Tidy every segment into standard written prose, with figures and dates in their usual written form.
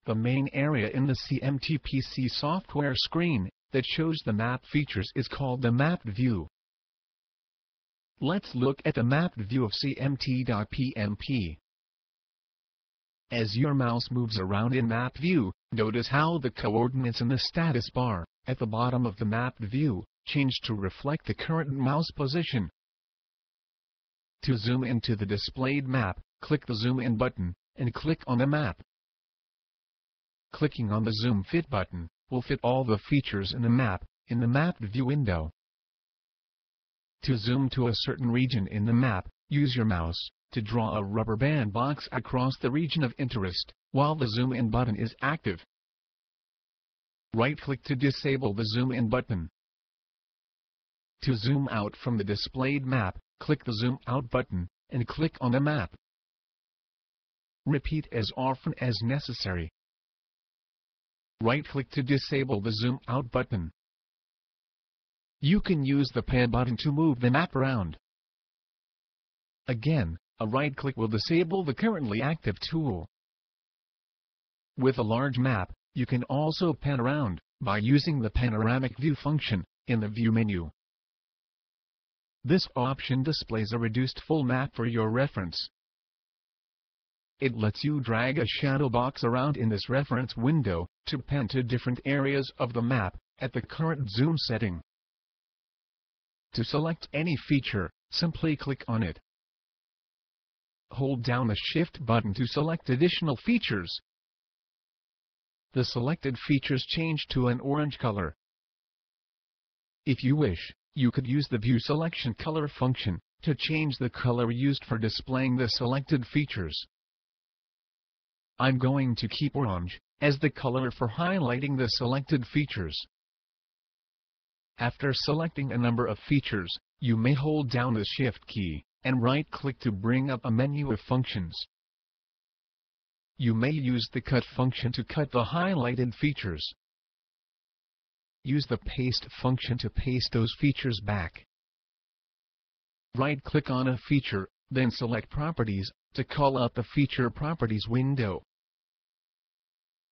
the main area in the CMT PC software screen that shows the map features is called the mapped view. Let's look at the mapped view of cmt.pmp. As your mouse moves around in map view, notice how the coordinates in the status bar at the bottom of the mapped view change to reflect the current mouse position. To zoom into the displayed map, click the Zoom In button and click on the map. Clicking on the Zoom Fit button will fit all the features in the map in the mapped view window. To zoom to a certain region in the map, use your mouse to draw a rubber band box across the region of interest while the Zoom In button is active. Right-click to disable the Zoom In button. To zoom out from the displayed map, click the Zoom Out button and click on the map. Repeat as often as necessary. Right-click to disable the Zoom Out button. You can use the Pan button to move the map around. Again, a right-click will disable the currently active tool. With a large map, you can also pan around by using the Panoramic View function in the View menu. This option displays a reduced full map for your reference. It lets you drag a shadow box around in this reference window to pan to different areas of the map at the current zoom setting. To select any feature, simply click on it. Hold down the Shift button to select additional features. The selected features change to an orange color. If you wish, you could use the View Selection Color function to change the color used for displaying the selected features. I'm going to keep orange as the color for highlighting the selected features. After selecting a number of features, you may hold down the Shift key and right-click to bring up a menu of functions. You may use the Cut function to cut the highlighted features. Use the Paste function to paste those features back. Right-click on a feature, then select Properties to call out the Feature Properties window.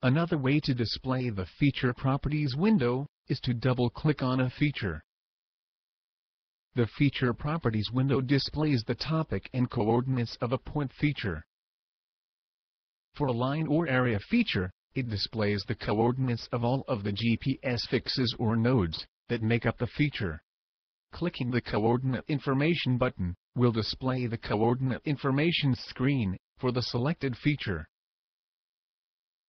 Another way to display the Feature Properties window is to double-click on a feature. The Feature Properties window displays the topic and coordinates of a point feature. For a line or area feature, it displays the coordinates of all of the GPS fixes or nodes that make up the feature. Clicking the Coordinate Information button will display the coordinate information screen for the selected feature.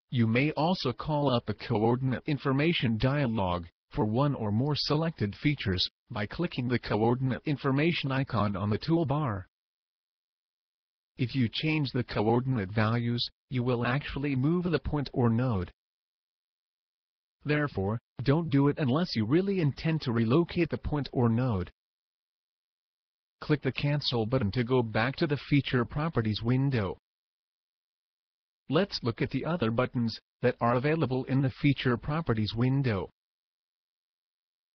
You may also call out the Coordinate Information dialog for one or more selected features by clicking the Coordinate Information icon on the toolbar. If you change the coordinate values, you will actually move the point or node. Therefore, don't do it unless you really intend to relocate the point or node. Click the Cancel button to go back to the Feature Properties window. Let's look at the other buttons that are available in the Feature Properties window.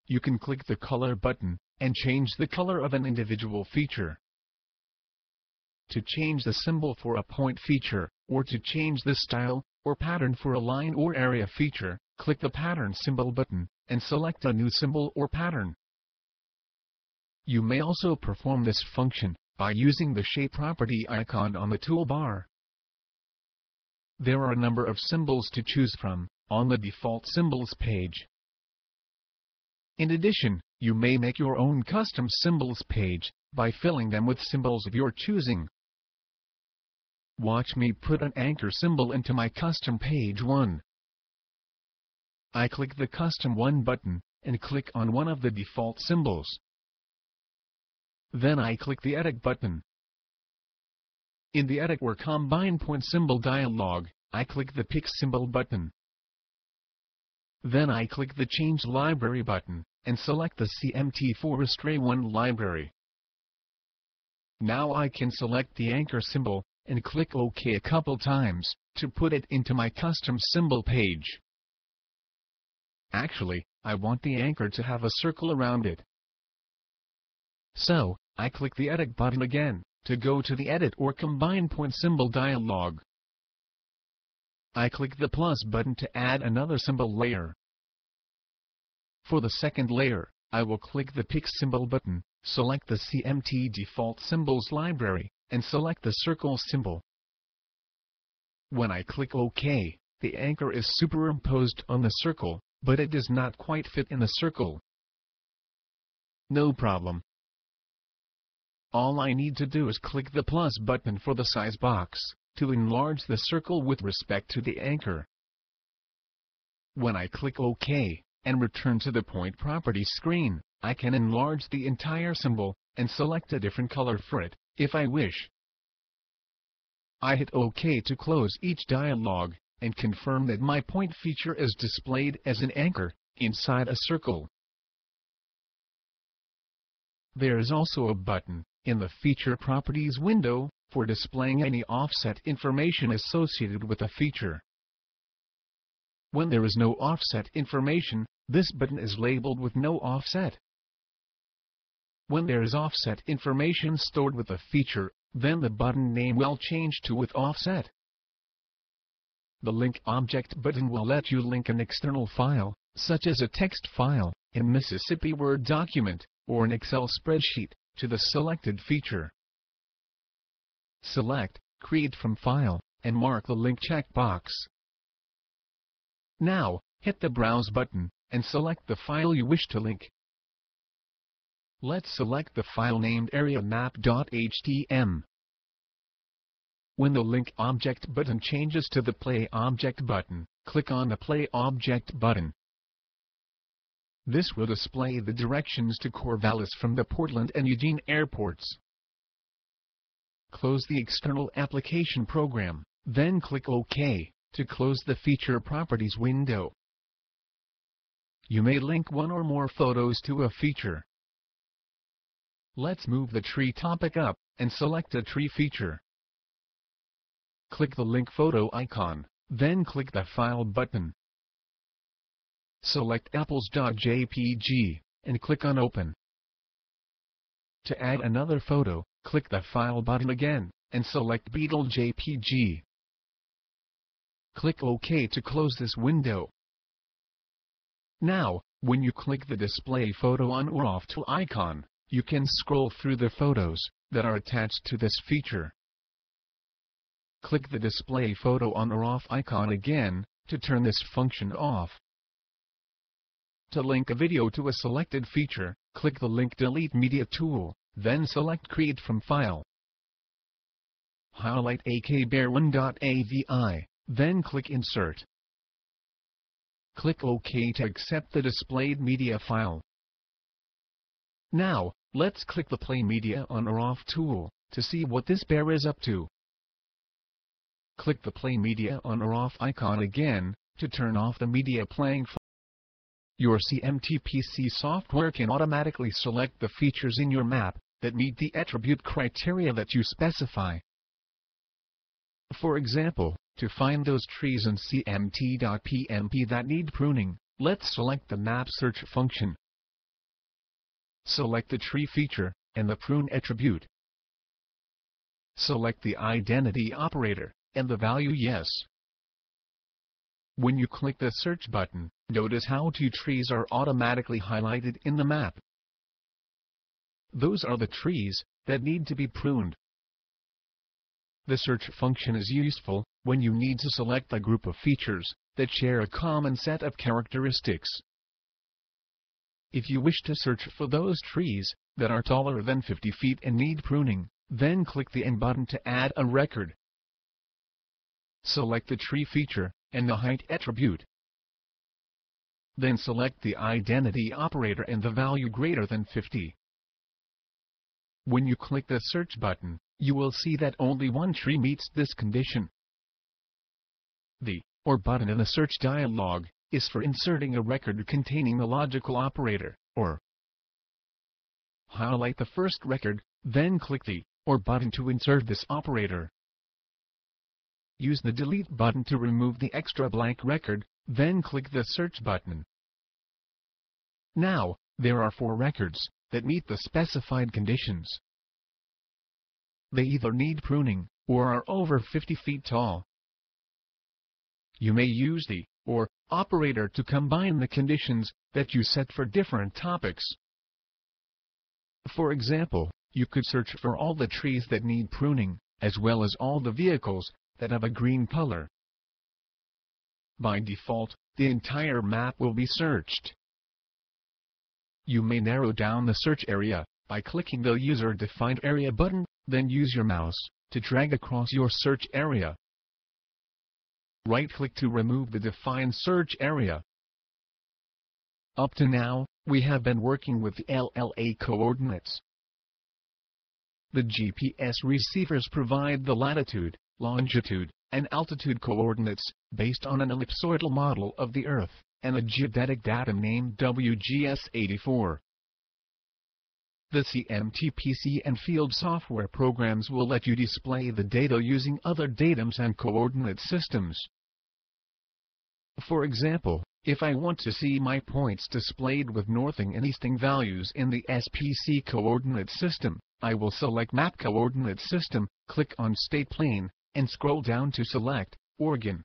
You can click the Color button and change the color of an individual feature. To change the symbol for a point feature, or to change the style or pattern for a line or area feature, click the Pattern symbol button and select a new symbol or pattern. You may also perform this function by using the Shape property icon on the toolbar. There are a number of symbols to choose from on the default symbols page. In addition, you may make your own custom symbols page by filling them with symbols of your choosing. Watch me put an anchor symbol into my custom page 1. I click the Custom 1 button and click on one of the default symbols. Then I click the Edit button. In the Edit or Combine Point Symbol dialog, I click the Pick Symbol button. Then I click the Change Library button and select the CMT Forestry 1 library. Now I can select the anchor symbol and click OK a couple times to put it into my custom symbol page. Actually, I want the anchor to have a circle around it. So, I click the Edit button again to go to the Edit or Combine Point Symbol dialog. I click the plus button to add another symbol layer. For the second layer, I will click the pick symbol button, select the CMT default symbols library, and select the circle symbol. When I click OK, the anchor is superimposed on the circle, but it does not quite fit in the circle. No problem. All I need to do is click the plus button for the size box, to enlarge the circle with respect to the anchor. When I click OK, and return to the Point Properties screen, I can enlarge the entire symbol, and select a different color for it, if I wish. I hit OK to close each dialog, and confirm that my point feature is displayed as an anchor, inside a circle. There is also a button, in the Feature Properties window, for displaying any offset information associated with a feature. When there is no offset information, this button is labeled with no offset. When there is offset information stored with a feature, then the button name will change to with offset. The Link Object button will let you link an external file, such as a text file, a Mississippi Word document, or an Excel spreadsheet, to the selected feature. Select Create from File, and mark the link checkbox. Now, hit the Browse button, and select the file you wish to link. Let's select the file named areamap.htm. When the Link Object button changes to the Play Object button, click on the Play Object button. This will display the directions to Corvallis from the Portland and Eugene airports. Close the external application program, then click OK to close the Feature Properties window. You may link one or more photos to a feature. Let's move the tree topic up, and select a tree feature. Click the link photo icon, then click the File button. Select apples.jpg, and click on Open. To add another photo, click the File button again, and select beetle.jpg. Click OK to close this window. Now, when you click the Display Photo On or Off to icon, you can scroll through the photos that are attached to this feature. Click the Display Photo On or Off icon again, to turn this function off. To link a video to a selected feature, click the Link Delete Media tool, then select Create from File. Highlight akbear1.avi, then click Insert. Click OK to accept the displayed media file. Now, let's click the Play Media On or Off tool, to see what this bear is up to. Click the Play Media On or Off icon again, to turn off the media playing file. Your CMT PC software can automatically select the features in your map that meet the attribute criteria that you specify. For example, to find those trees in cmt.pmp that need pruning, let's select the Map Search function. Select the tree feature, and the prune attribute. Select the identity operator, and the value yes. When you click the Search button, notice how two trees are automatically highlighted in the map. Those are the trees that need to be pruned. The search function is useful when you need to select a group of features that share a common set of characteristics. If you wish to search for those trees that are taller than 50 feet and need pruning, then click the N button to add a record. Select the tree feature and the height attribute. Then select the identity operator and the value greater than 50. When you click the Search button, you will see that only one tree meets this condition. The Or button in the search dialog is for inserting a record containing the logical operator, or. Highlight the first record, then click the Or button to insert this operator. Use the Delete button to remove the extra blank record, then click the Search button. Now, there are 4 records that meet the specified conditions. They either need pruning, or are over 50 feet tall. you may use the OR operator to combine the conditions that you set for different topics. For example, you could search for all the trees that need pruning, as well as all the vehicles that have a green color. By default, the entire map will be searched. You may narrow down the search area by clicking the User-Defined Area button, then use your mouse to drag across your search area. Right-click to remove the defined search area. Up to now, we have been working with the LLA coordinates. The GPS receivers provide the latitude, longitude, and altitude coordinates based on an ellipsoidal model of the Earth and a geodetic datum named WGS84. The CMT PC and field software programs will let you display the data using other datums and coordinate systems. For example, if I want to see my points displayed with northing and easting values in the SPC coordinate system, I will select Map Coordinate System, click on State Plane, and scroll down to select Oregon.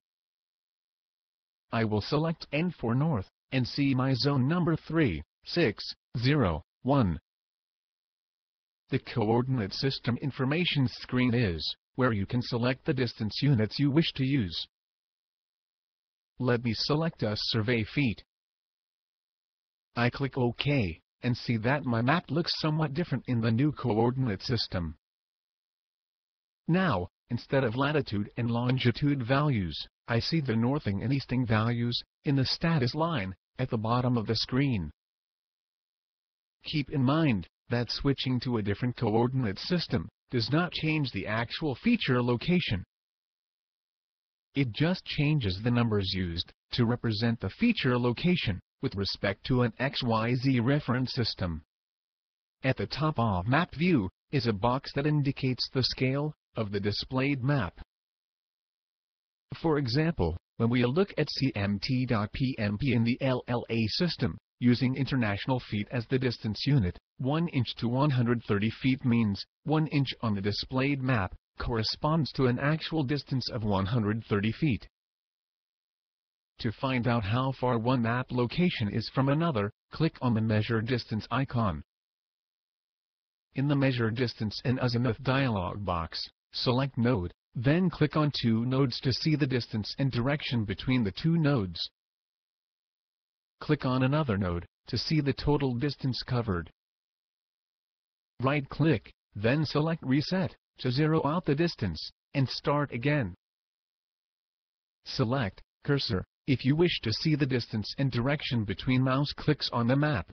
I will select N for North, and see my zone number 3601. The Coordinate System Information screen is where you can select the distance units you wish to use. Let me select a survey feet. I click OK, and see that my map looks somewhat different in the new coordinate system. Now, instead of latitude and longitude values, I see the northing and easting values in the status line at the bottom of the screen. Keep in mind that switching to a different coordinate system does not change the actual feature location. It just changes the numbers used to represent the feature location with respect to an XYZ reference system. At the top of Map View is a box that indicates the scale of the displayed map. For example, when we look at cmt.pmp in the LLA system, using international feet as the distance unit, 1 inch to 130 feet means 1 inch on the displayed map corresponds to an actual distance of 130 feet. To find out how far one map location is from another, click on the Measure Distance icon. In the Measure Distance and Azimuth dialog box, select Node, then click on two nodes to see the distance and direction between the two nodes. Click on another node to see the total distance covered. Right-click, then select Reset to zero out the distance, and start again. Select Cursor if you wish to see the distance and direction between mouse clicks on the map.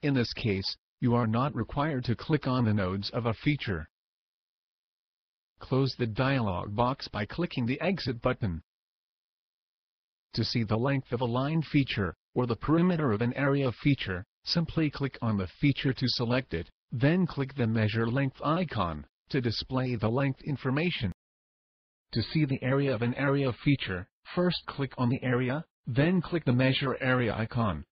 In this case, you are not required to click on the nodes of a feature. Close the dialog box by clicking the Exit button. To see the length of a line feature, or the perimeter of an area feature, simply click on the feature to select it, then click the Measure Length icon to display the length information. To see the area of an area feature, first click on the area, then click the Measure Area icon.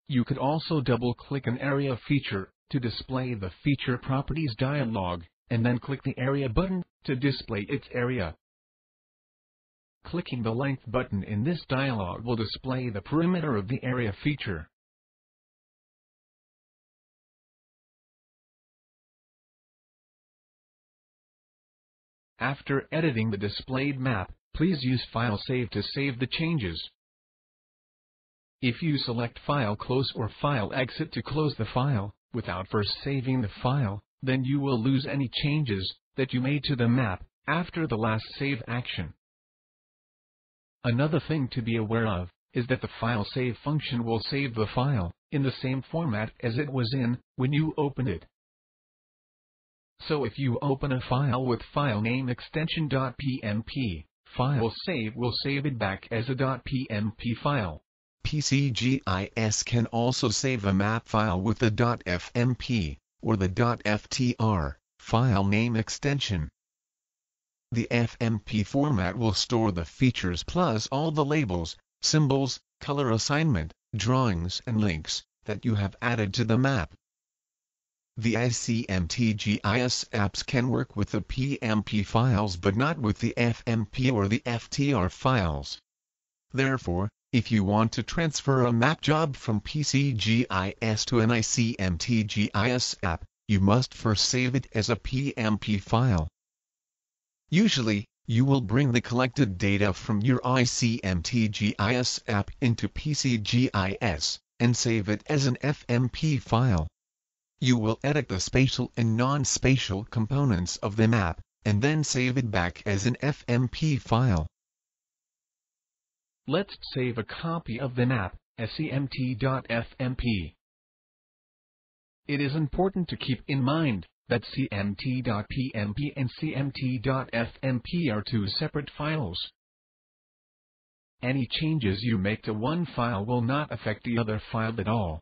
You could also double-click an area feature to display the Feature Properties dialog, and then click the Area button to display its area. Clicking the Length button in this dialog will display the perimeter of the area feature. After editing the displayed map, please use File Save to save the changes. If you select File Close or File Exit to close the file, without first saving the file, then you will lose any changes that you made to the map after the last save action. Another thing to be aware of is that the File Save function will save the file in the same format as it was in when you opened it. So if you open a file with file name extension .pmp, File Save will save it back as a .pmp file. PC-GIS can also save a map file with the .fmp or the .ftr file name extension. The FMP format will store the features plus all the labels, symbols, color assignment, drawings and links that you have added to the map. The cmt.GIS apps can work with the PMP files but not with the FMP or the FTR files. Therefore, if you want to transfer a map job from PC-GIS to an cmt.GIS app, you must first save it as a PMP file. Usually, you will bring the collected data from your cmt.GIS app into PC-GIS, and save it as an FMP file. You will edit the spatial and non-spatial components of the map, and then save it back as an FMP file. Let's save a copy of the map, cmt.pmp. It is important to keep in mind that cmt.pmp and cmt.fmp are two separate files. Any changes you make to one file will not affect the other file at all.